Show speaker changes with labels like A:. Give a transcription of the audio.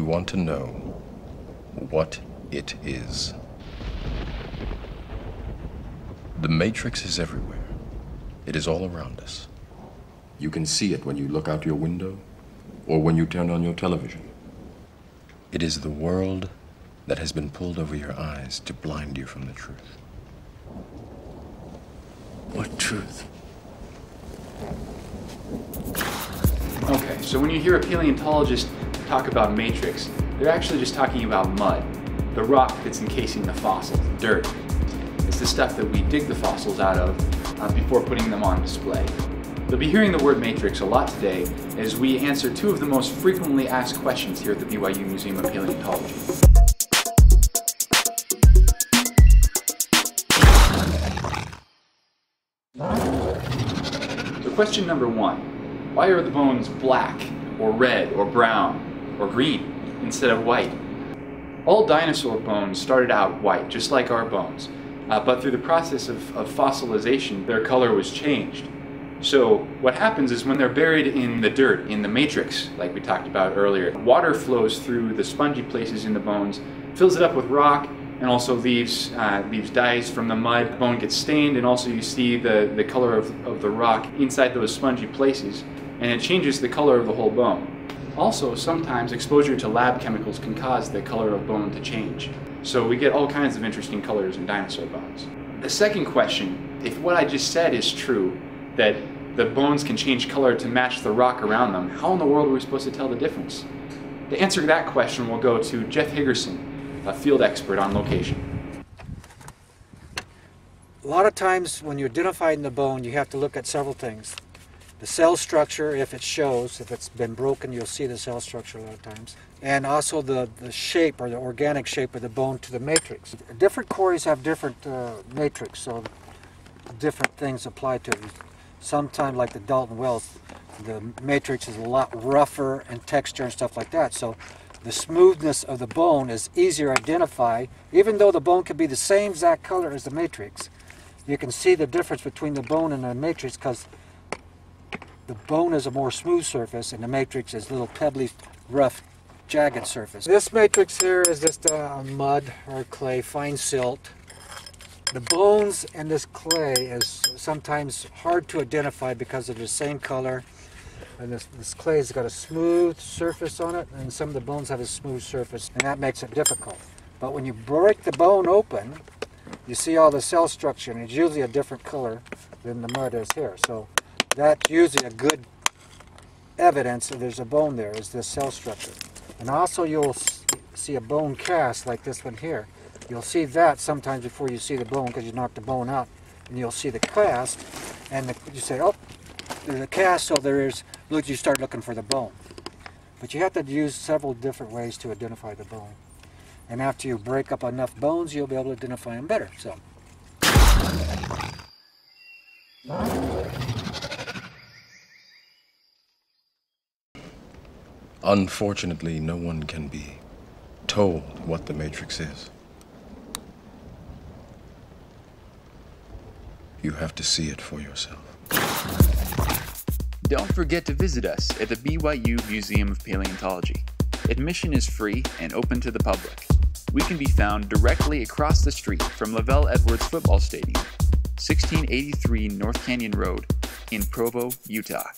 A: You want to know what it is. The matrix is everywhere. It is all around us. You can see it when you look out your window or when you turn on your television. It is the world that has been pulled over your eyes to blind you from the truth.
B: What truth?
C: Okay, so when you hear a paleontologist talk about matrix, they're actually just talking about mud, the rock that's encasing the fossils, dirt. It's the stuff that we dig the fossils out of before putting them on display. You'll be hearing the word matrix a lot today as we answer two of the most frequently asked questions here at the BYU Museum of Paleontology. So question number one, why are the bones black or red or brown or green instead of white? All dinosaur bones started out white, just like our bones, but through the process of fossilization, their color was changed. So what happens is when they're buried in the dirt, in the matrix, like we talked about earlier, water flows through the spongy places in the bones, fills it up with rock, and also leaves dyes from the mud. The bone gets stained, and also you see the color of the rock inside those spongy places, and it changes the color of the whole bone. Also, sometimes exposure to lab chemicals can cause the color of bone to change. So we get all kinds of interesting colors in dinosaur bones. The second question, if what I just said is true, that the bones can change color to match the rock around them, how in the world are we supposed to tell the difference? To answer that question, we'll go to Jeff Higgerson, a field expert on location.
D: A lot of times when you're identifying the bone, you have to look at several things. The cell structure, if it shows, if it's been broken, you'll see the cell structure a lot of times. And also the shape or the organic shape of the bone to the matrix. Different quarries have different matrix, so different things apply to it. Sometimes, like the Dalton Wells, the matrix is a lot rougher in texture and stuff like that. So the smoothness of the bone is easier to identify. Even though the bone could be the same exact color as the matrix, you can see the difference between the bone and the matrix because the bone is a more smooth surface and the matrix is a little pebbly, rough, jagged surface. This matrix here is just mud or clay, fine silt. The bones in this clay is sometimes hard to identify because of the same color. And this clay has got a smooth surface on it, and some of the bones have a smooth surface, and that makes it difficult. But when you break the bone open, you see all the cell structure, and it's usually a different color than the mud is here. So that's usually a good evidence that there's a bone there, is this cell structure. And also you'll see a bone cast like this one here. You'll see that sometimes before you see the bone because you knock the bone out, and you'll see the cast, and you say, oh, there's a cast, so there is, look, you start looking for the bone. But you have to use several different ways to identify the bone. And after you break up enough bones, you'll be able to identify them better. So.
A: Unfortunately, no one can be told what the matrix is. You have to see it for yourself.
E: Don't forget to visit us at the BYU Museum of Paleontology. Admission is free and open to the public. We can be found directly across the street from Lavelle Edwards Football Stadium, 1683 North Canyon Road in Provo, Utah.